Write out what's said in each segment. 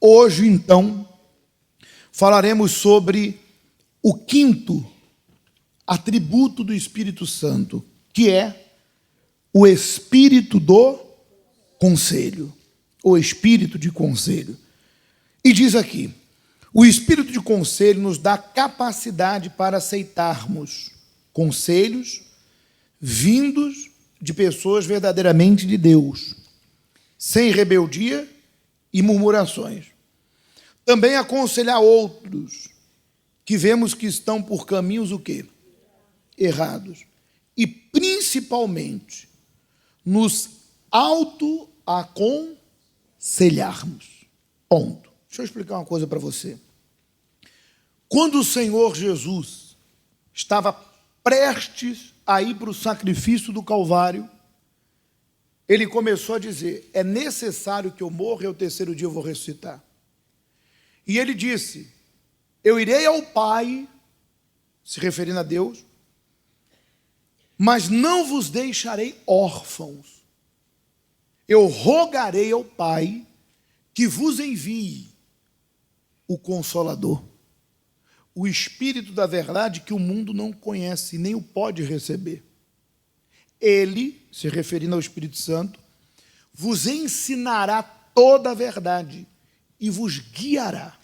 Hoje, então, falaremos sobre o quinto atributo do Espírito Santo, que é o Espírito do conselho, o Espírito de conselho. E diz aqui, o Espírito de conselho nos dá capacidade para aceitarmos conselhos vindos de pessoas verdadeiramente de Deus, sem rebeldia e murmurações. Também aconselhar outros que vemos que estão por caminhos o quê? Errados. E principalmente nos autoaconselharmos. Ponto. Deixa eu explicar uma coisa para você. Quando o Senhor Jesus estava prestes a ir para o sacrifício do Calvário, ele começou a dizer, é necessário que eu morra e ao terceiro dia eu vou ressuscitar. E ele disse, eu irei ao Pai, se referindo a Deus, mas não vos deixarei órfãos. Eu rogarei ao Pai que vos envie o Consolador, o Espírito da verdade que o mundo não conhece, nem o pode receber. Ele, se referindo ao Espírito Santo, vos ensinará toda a verdade e vos guiará.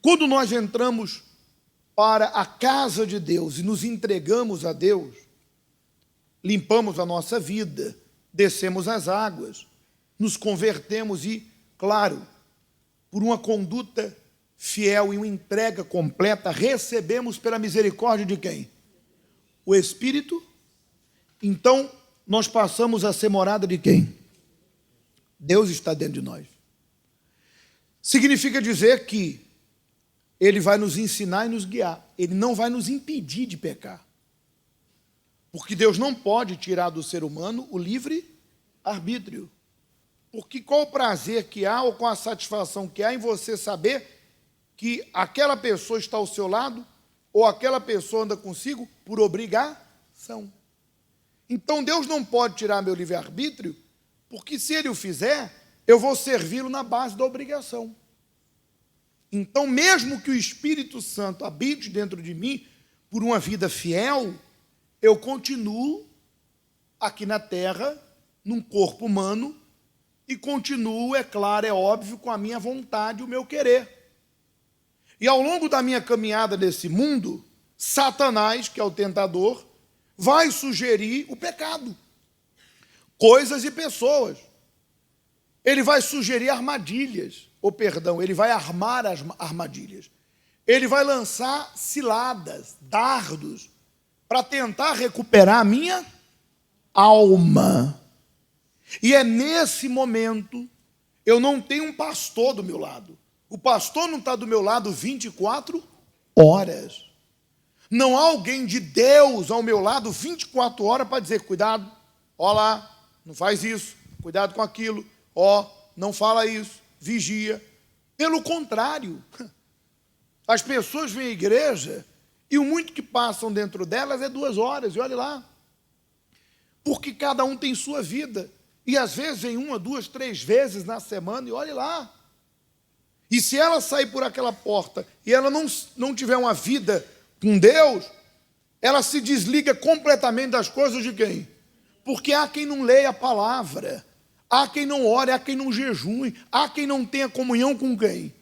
Quando nós entramos para a casa de Deus e nos entregamos a Deus, limpamos a nossa vida, descemos as águas, nos convertemos e, claro, por uma conduta fiel e uma entrega completa, recebemos pela misericórdia de quem? O Espírito. Então, nós passamos a ser morada de quem? Deus está dentro de nós. Significa dizer que Ele vai nos ensinar e nos guiar. Ele não vai nos impedir de pecar. Porque Deus não pode tirar do ser humano o livre arbítrio. Porque qual o prazer que há ou qual a satisfação que há em você saber que aquela pessoa está ao seu lado ou aquela pessoa anda consigo por obrigação. Então Deus não pode tirar meu livre-arbítrio, porque se Ele o fizer, eu vou servi-lo na base da obrigação. Então, mesmo que o Espírito Santo habite dentro de mim por uma vida fiel, eu continuo aqui na terra, num corpo humano, e continuo, é claro, é óbvio, com a minha vontade e o meu querer. E ao longo da minha caminhada nesse mundo, Satanás, que é o tentador, vai sugerir o pecado, coisas e pessoas. Ele vai sugerir armadilhas, ele vai armar as armadilhas. Ele vai lançar ciladas, dardos, para tentar recuperar a minha alma. E é nesse momento, eu não tenho um pastor do meu lado. O pastor não está do meu lado 24 horas. Não há alguém de Deus ao meu lado 24 horas para dizer, cuidado, ó lá, não faz isso, cuidado com aquilo, ó, não fala isso, vigia. Pelo contrário, as pessoas vêm à igreja e o muito que passam dentro delas é 2 horas, e olhe lá. Porque cada um tem sua vida. E às vezes vem 1, 2, 3 vezes na semana, e olhe lá. E se ela sair por aquela porta e ela não tiver uma vida com Deus, ela se desliga completamente das coisas de quem? Porque há quem não leia a palavra, há quem não ore, há quem não jejue, há quem não tenha comunhão com quem?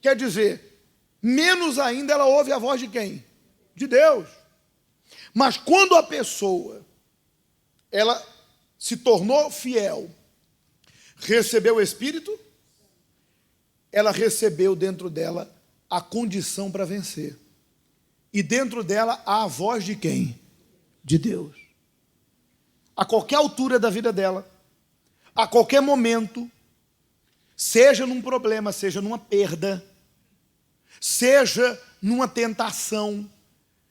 Quer dizer, menos ainda ela ouve a voz de quem? De Deus. Mas quando a pessoa, ela se tornou fiel, recebeu o Espírito, ela recebeu dentro dela a condição para vencer. E dentro dela há a voz de quem? De Deus. A qualquer altura da vida dela, a qualquer momento, seja num problema, seja numa perda, seja numa tentação,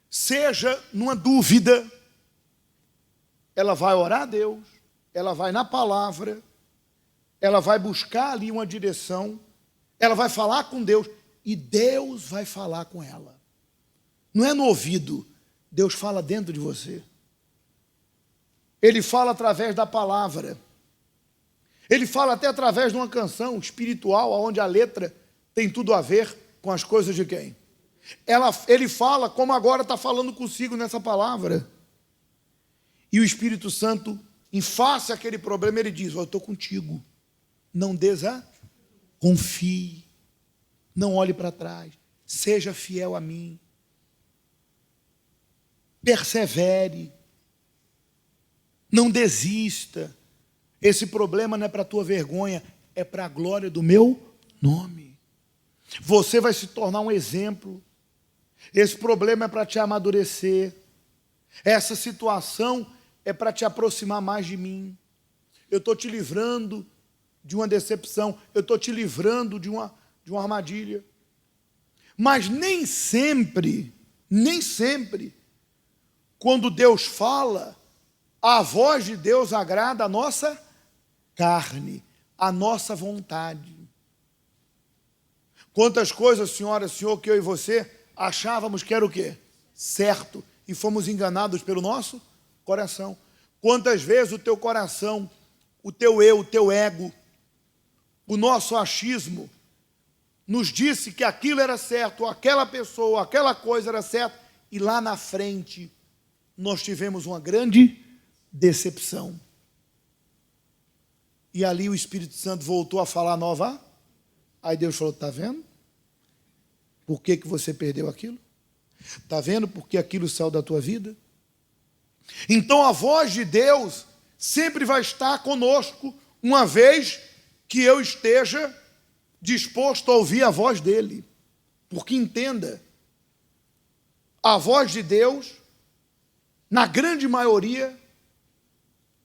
seja numa dúvida, ela vai orar a Deus, ela vai na palavra, ela vai buscar ali uma direção, ela vai falar com Deus, e Deus vai falar com ela. Não é no ouvido, Deus fala dentro de você. Ele fala através da palavra. Ele fala até através de uma canção espiritual, onde a letra tem tudo a ver com as coisas de quem? Ele fala como agora está falando consigo nessa palavra. E o Espírito Santo, em face àquele problema, ele diz: eu estou contigo. Não confie. Não olhe para trás. Seja fiel a mim. Persevere. Não desista. Esse problema não é para a tua vergonha, é para a glória do meu nome. Você vai se tornar um exemplo. Esse problema é para te amadurecer. Essa situação é para te aproximar mais de mim. Eu estou te livrando de uma decepção. Eu estou te livrando de uma armadilha. Mas nem sempre, quando Deus fala, a voz de Deus agrada a nossa carne, a nossa vontade. Quantas coisas, senhora, senhor, que eu e você achávamos que era o quê? Certo. E fomos enganados pelo nosso coração. Quantas vezes o teu coração, o teu eu, o teu ego, o nosso achismo, nos disse que aquilo era certo, ou aquela pessoa, ou aquela coisa era certa, e lá na frente nós tivemos uma grande decepção. E ali o Espírito Santo voltou a falar nova. Aí Deus falou: está vendo? Por que você perdeu aquilo? Está vendo por que aquilo saiu da tua vida? Então a voz de Deus sempre vai estar conosco, uma vez que eu esteja disposto a ouvir a voz dele. Porque entenda, a voz de Deus, na grande maioria,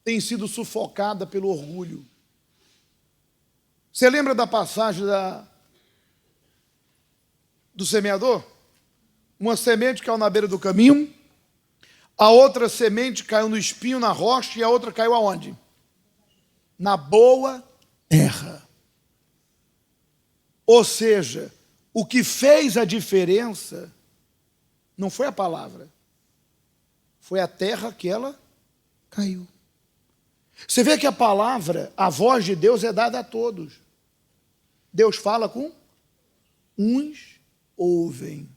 tem sido sufocada pelo orgulho. Você lembra da passagem do semeador? Uma semente caiu na beira do caminho, a outra semente caiu no espinho, na rocha, e a outra caiu aonde? Na boa terra. Ou seja, o que fez a diferença não foi a palavra, foi a terra que ela caiu. Você vê que a palavra, a voz de Deus é dada a todos. Deus fala com uns ouvem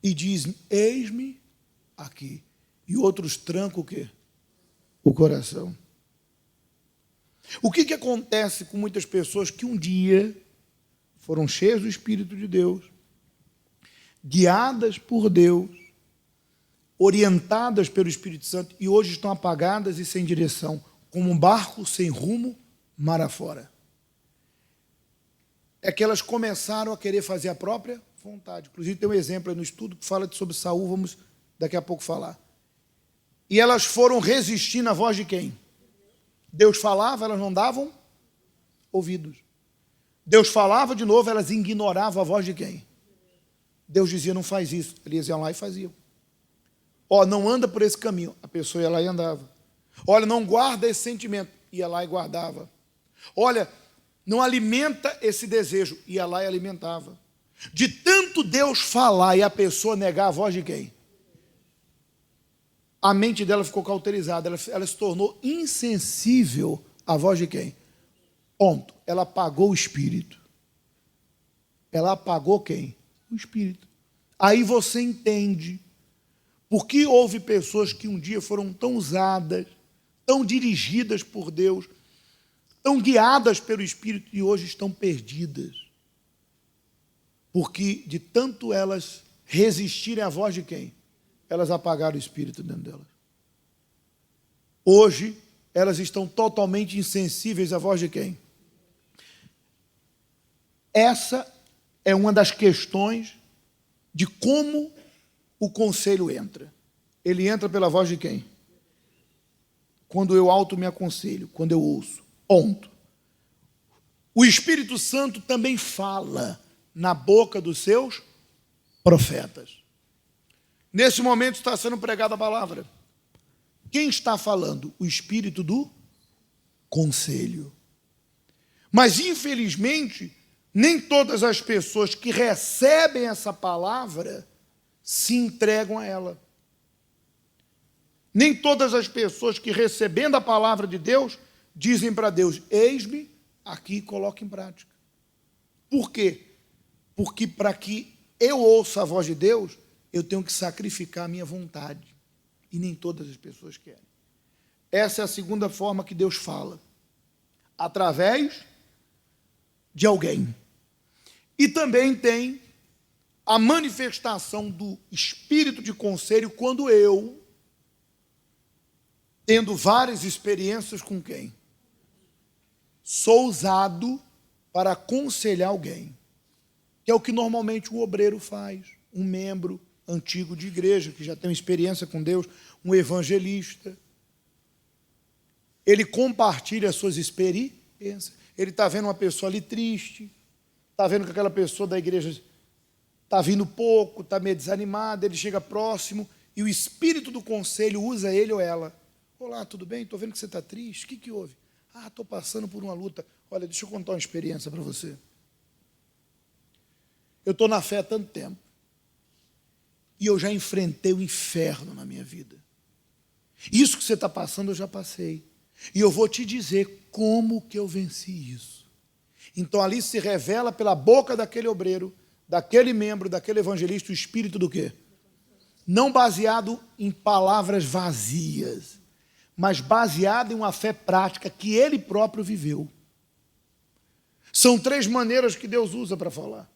e diz: eis-me aqui. E outros trancam o quê? O coração. O que acontece com muitas pessoas que um dia foram cheias do Espírito de Deus, guiadas por Deus, orientadas pelo Espírito Santo, e hoje estão apagadas e sem direção, como um barco sem rumo, mar afora? É que elas começaram a querer fazer a própria vontade. Inclusive tem um exemplo aí no estudo que fala sobre Saul, vamos daqui a pouco falar. E elas foram resistindo à voz de quem? Deus falava, elas não davam ouvidos. Deus falava de novo, elas ignoravam a voz de quem? Deus dizia: não faz isso. Eles iam lá e faziam. Não anda por esse caminho. A pessoa ia lá e andava. Olha, não guarda esse sentimento. Ia lá e guardava. Olha, não alimenta esse desejo. Ia lá e alimentava. De tanto Deus falar e a pessoa negar a voz de quem? A mente dela ficou cauterizada. Ela se tornou insensível à voz de quem? Ponto. Ela apagou o Espírito. Ela apagou quem? O Espírito. Aí você entende por que houve pessoas que um dia foram tão usadas, tão dirigidas por Deus, tão guiadas pelo Espírito, e hoje estão perdidas. Porque de tanto elas resistirem à voz de quem? Elas apagaram o Espírito dentro delas. Hoje, elas estão totalmente insensíveis à voz de quem? Essa é uma das questões de como o conselho entra. Ele entra pela voz de quem? Quando eu auto me aconselho, quando eu ouço. Ponto. O Espírito Santo também fala na boca dos seus profetas. Nesse momento está sendo pregada a palavra. Quem está falando? O Espírito do conselho. Mas, infelizmente, nem todas as pessoas que recebem essa palavra se entregam a ela. Nem todas as pessoas que, recebendo a palavra de Deus, dizem para Deus: eis-me aqui, coloque em prática. Por quê? Porque para que eu ouça a voz de Deus, eu tenho que sacrificar a minha vontade. E nem todas as pessoas querem. Essa é a segunda forma que Deus fala. Através de alguém. E também tem a manifestação do espírito de conselho quando eu, tendo várias experiências com quem? Sou usado para aconselhar alguém. Que é o que normalmente o obreiro faz. Um membro antigo de igreja, que já tem experiência com Deus, um evangelista. Ele compartilha as suas experiências. Ele está vendo uma pessoa ali triste, está vendo que aquela pessoa da igreja está vindo pouco, está meio desanimada, ele chega próximo e o espírito do conselho usa ele ou ela. Olá, tudo bem? Estou vendo que você está triste. O que houve? Ah, estou passando por uma luta. Olha, deixa eu contar uma experiência para você. Eu estou na fé há tanto tempo. E eu já enfrentei o inferno na minha vida. Isso que você está passando, eu já passei. E eu vou te dizer como que eu venci isso. Então ali se revela pela boca daquele obreiro, daquele membro, daquele evangelista, o espírito do quê? Não baseado em palavras vazias, mas baseado em uma fé prática que ele próprio viveu. São 3 maneiras que Deus usa para falar.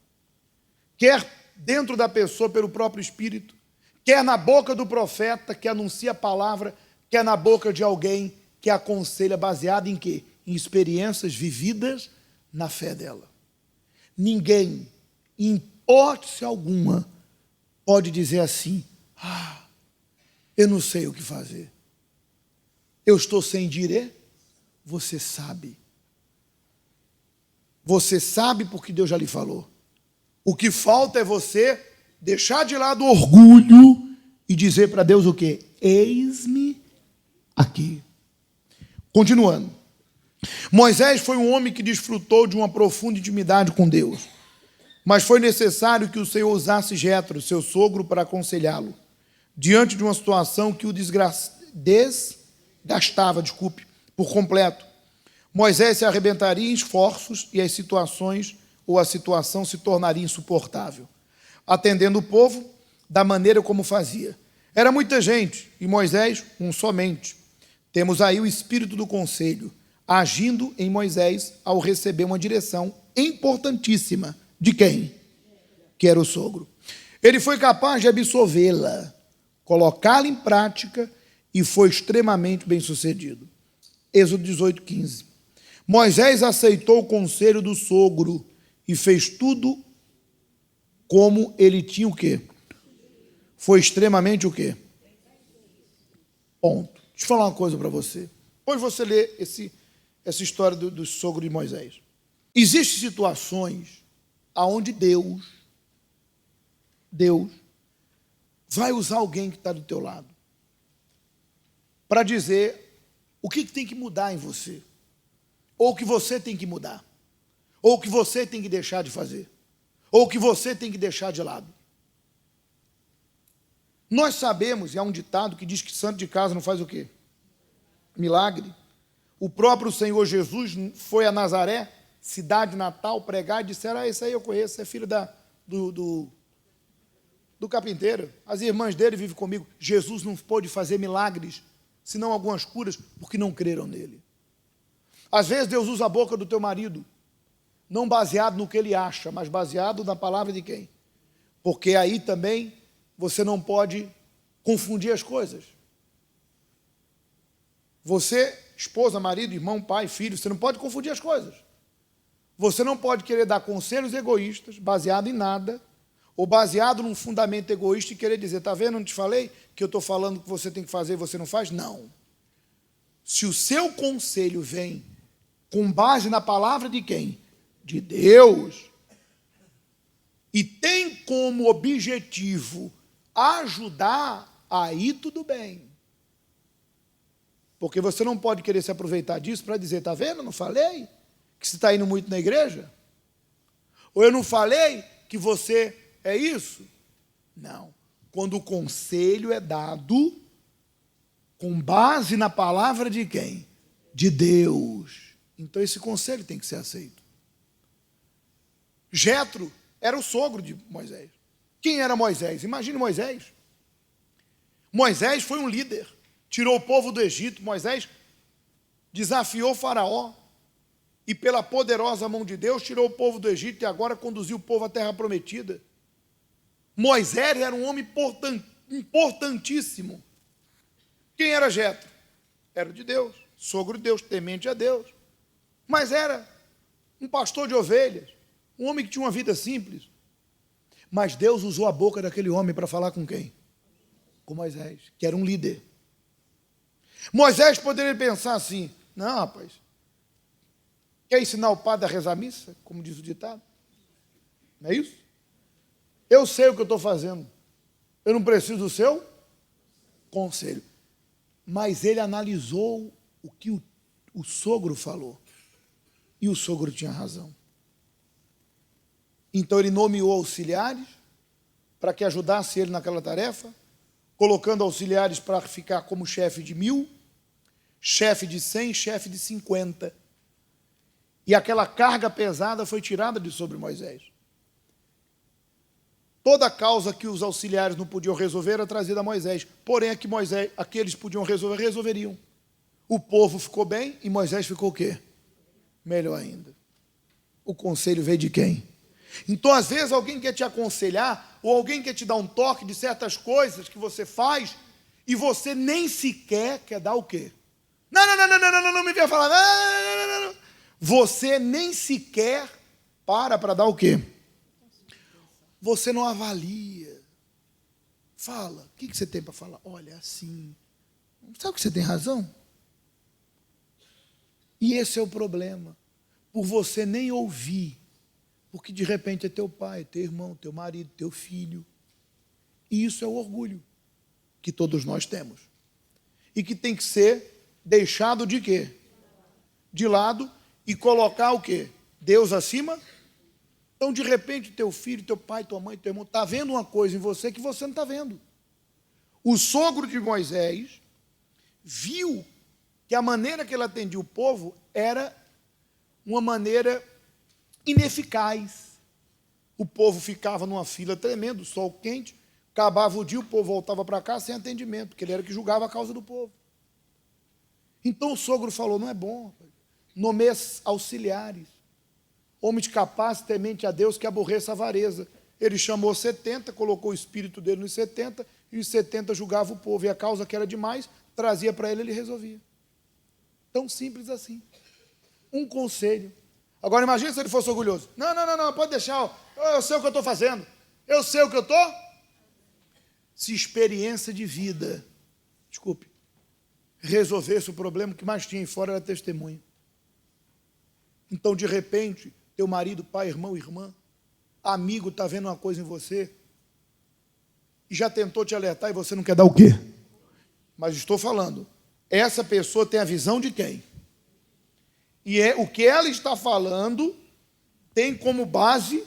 Quer dentro da pessoa pelo próprio Espírito, quer na boca do profeta que anuncia a palavra, quer na boca de alguém que aconselha baseado em quê? Em experiências vividas na fé dela. Ninguém, em hipótese alguma, pode dizer assim: ah, eu não sei o que fazer. Eu estou sem direito. Você sabe. Você sabe porque Deus já lhe falou. O que falta é você deixar de lado o orgulho e dizer para Deus o quê? Eis-me aqui. Continuando. Moisés foi um homem que desfrutou de uma profunda intimidade com Deus. Mas foi necessário que o Senhor usasse Jetro, seu sogro, para aconselhá-lo, diante de uma situação que o desgastava, por completo. Moisés se arrebentaria em esforços e as situações ou a situação se tornaria insuportável, atendendo o povo da maneira como fazia. Era muita gente, e Moisés, um somente. Temos aí o espírito do conselho, agindo em Moisés ao receber uma direção importantíssima. De quem? Que era o sogro. Ele foi capaz de absorvê-la, colocá-la em prática e foi extremamente bem-sucedido. Êxodo 18:15. Moisés aceitou o conselho do sogro e fez tudo como ele tinha o quê? Foi extremamente o quê? Ponto. Deixa eu falar uma coisa para você. Depois você lê essa história do sogro de Moisés. Existem situações onde Deus vai usar alguém que está do teu lado para dizer o que tem que mudar em você, ou o que você tem que mudar, ou o que você tem que deixar de fazer, ou o que você tem que deixar de lado. Nós sabemos, e há um ditado que diz que santo de casa não faz o quê? Milagre. O próprio Senhor Jesus foi a Nazaré, cidade natal, pregar e disseram: esse aí eu conheço, é filho do carpinteiro. As irmãs dele vivem comigo. Jesus não pôde fazer milagres, senão algumas curas, porque não creram nele. Às vezes Deus usa a boca do teu marido, não baseado no que ele acha, mas baseado na palavra de quem? Porque aí também você não pode confundir as coisas. Você, esposa, marido, irmão, pai, filho, você não pode confundir as coisas. Você não pode querer dar conselhos egoístas, baseado em nada, ou baseado num fundamento egoísta e querer dizer: está vendo, não te falei que eu estou falando que você tem que fazer e você não faz? Não. Se o seu conselho vem com base na palavra de quem? De Deus, e tem como objetivo ajudar, aí tudo bem. Porque você não pode querer se aproveitar disso para dizer: está vendo, não falei que você está indo muito na igreja? Ou eu não falei que você é isso? Não. Quando o conselho é dado com base na palavra de quem? de Deus. Então esse conselho tem que ser aceito. Jetro era o sogro de Moisés. Quem era Moisés? Imagine Moisés. Moisés foi um líder, tirou o povo do Egito. Moisés desafiou Faraó e pela poderosa mão de Deus tirou o povo do Egito e agora conduziu o povo à terra prometida. Moisés era um homem importantíssimo. Quem era Jetro? Era de Deus, sogro de Deus, temente a Deus. Mas era um pastor de ovelhas, um homem que tinha uma vida simples. Mas Deus usou a boca daquele homem para falar com quem? Com Moisés, que era um líder. Moisés poderia pensar assim: não, rapaz, quer ensinar o padre a rezar a missa, como diz o ditado? Não é isso? Eu sei o que eu estou fazendo, eu não preciso do seu conselho. Mas ele analisou o que o sogro falou, e o sogro tinha razão. Então ele nomeou auxiliares para que ajudasse ele naquela tarefa, colocando auxiliares para ficar como chefe de 1000, chefe de 100, chefe de 50. E aquela carga pesada foi tirada de sobre Moisés. Toda a causa que os auxiliares não podiam resolver era trazida a Moisés. Porém, aqueles podiam resolver, resolveriam. O povo ficou bem e Moisés ficou o quê? Melhor ainda. O conselho veio de quem? Então, às vezes, alguém quer te aconselhar ou alguém quer te dar um toque de certas coisas que você faz e você nem sequer quer dar o quê? Não me venha falar. Não. Você nem sequer para dar o quê? Você não avalia. Fala. O que você tem para falar? Olha, assim. Sabe que você tem razão? E esse é o problema. Por você nem ouvir. Porque de repente é teu pai, teu irmão, teu marido, teu filho. E isso é o orgulho que todos nós temos. E que tem que ser deixado de quê? De lado e colocar o quê? Deus acima. Então, de repente, teu filho, teu pai, tua mãe, teu irmão, está vendo uma coisa em você que você não está vendo. O sogro de Moisés viu que a maneira que ele atendia o povo era uma maneira ineficaz. O povo ficava numa fila tremenda, sol quente, acabava o dia, o povo voltava para cá sem atendimento, porque ele era que julgava a causa do povo. Então o sogro falou: não é bom, nomeia auxiliares, homens capazes, temente a Deus, que aborreça a avareza. Ele chamou 70, colocou o espírito dele nos 70, e os 70 julgavam o povo, e a causa que era demais, trazia para ele, ele resolvia. Tão simples assim. Um conselho. Agora imagine se ele fosse orgulhoso. Não, pode deixar, eu sei o que eu estou fazendo, eu sei o que eu estou. Se experiência de vida, resolvesse o problema que mais tinha aí fora era testemunho. Então, de repente, teu marido, pai, irmão, irmã, amigo está vendo uma coisa em você e já tentou te alertar e você não quer dar o quê? Mas estou falando, essa pessoa tem a visão de quem? E o que ela está falando tem como base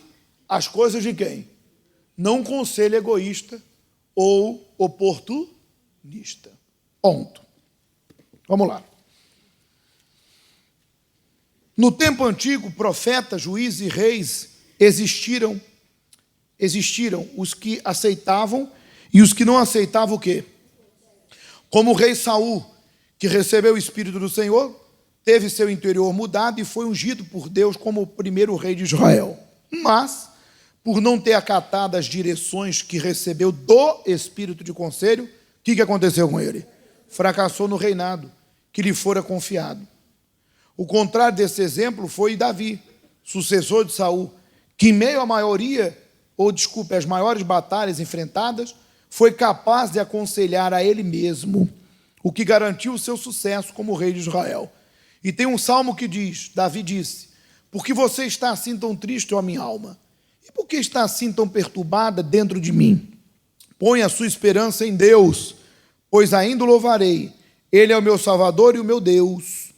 as coisas de quem? Não um conselho egoísta ou oportunista. Ponto. Vamos lá. No tempo antigo, profetas, juízes e reis existiram os que aceitavam e os que não aceitavam o quê? Como o rei Saul, que recebeu o Espírito do Senhor, teve seu interior mudado e foi ungido por Deus como o primeiro rei de Israel. Mas, por não ter acatado as direções que recebeu do Espírito de conselho, o que aconteceu com ele? Fracassou no reinado que lhe fora confiado. O contrário desse exemplo foi Davi, sucessor de Saul, que em meio à às maiores batalhas enfrentadas, foi capaz de aconselhar a ele mesmo, o que garantiu o seu sucesso como rei de Israel. E tem um salmo que diz, Davi disse: por que você está assim tão triste, ó minha alma? E por que está assim tão perturbada dentro de mim? Põe a sua esperança em Deus, pois ainda o louvarei. Ele é o meu Salvador e o meu Deus.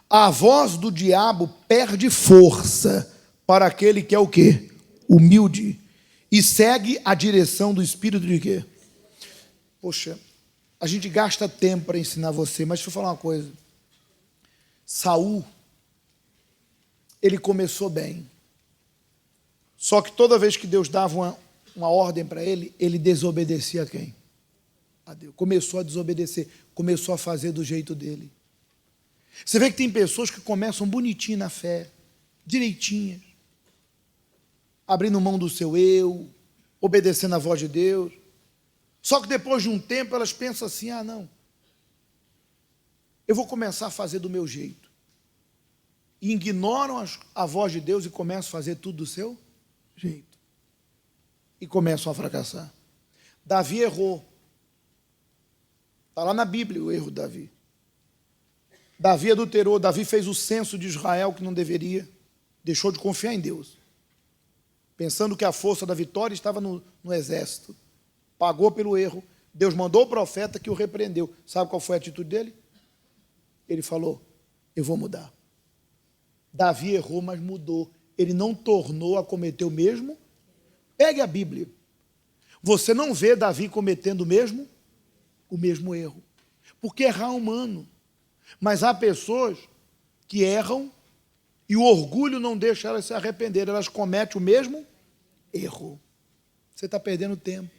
A voz do diabo perde força para aquele que é o quê? Humilde. E segue a direção do Espírito de quê? Poxa, a gente gasta tempo para ensinar você, mas deixa eu falar uma coisa. Saul, ele começou bem. Só que toda vez que Deus dava uma ordem para ele, ele desobedecia a quem? A Deus. Começou a desobedecer, começou a fazer do jeito dele. Você vê que tem pessoas que começam bonitinho na fé, direitinhas, abrindo mão do seu eu, obedecendo a voz de Deus. Só que depois de um tempo elas pensam assim, não, eu vou começar a fazer do meu jeito. E ignoram a voz de Deus e começam a fazer tudo do seu jeito. E começam a fracassar. Davi errou. Está lá na Bíblia o erro de Davi. Davi adulterou, Davi fez o censo de Israel que não deveria, deixou de confiar em Deus, pensando que a força da vitória estava no exército, pagou pelo erro. Deus mandou o profeta que o repreendeu. Sabe qual foi a atitude dele? Ele falou, eu vou mudar. Davi errou, mas mudou. Ele não tornou a cometer o mesmo. Pegue a Bíblia. Você não vê Davi cometendo o mesmo erro, porque errar é humano. Mas há pessoas que erram e o orgulho não deixa elas se arrepender, elas cometem o mesmo erro. Você está perdendo tempo.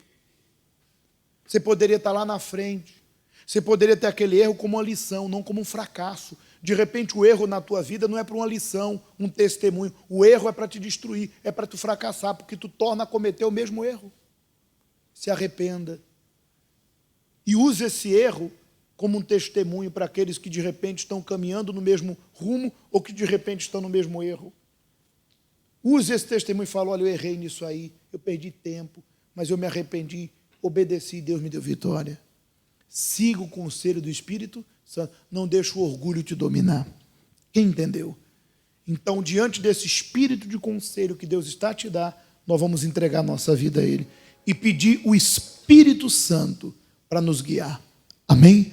Você poderia estar lá na frente, você poderia ter aquele erro como uma lição, não como um fracasso. De repente o erro na tua vida não é para uma lição, um testemunho. O erro é para te destruir, é para tu fracassar, porque tu torna a cometer o mesmo erro. Se arrependa. E use esse erro como um testemunho para aqueles que de repente estão caminhando no mesmo rumo ou que de repente estão no mesmo erro. Use esse testemunho e fale, olha, eu errei nisso aí, eu perdi tempo, mas eu me arrependi, obedeci e Deus me deu vitória. Siga o conselho do Espírito Santo, não deixe o orgulho te dominar. Quem entendeu? Então, diante desse espírito de conselho que Deus está a te dar, nós vamos entregar nossa vida a Ele e pedir o Espírito Santo para nos guiar. Amém?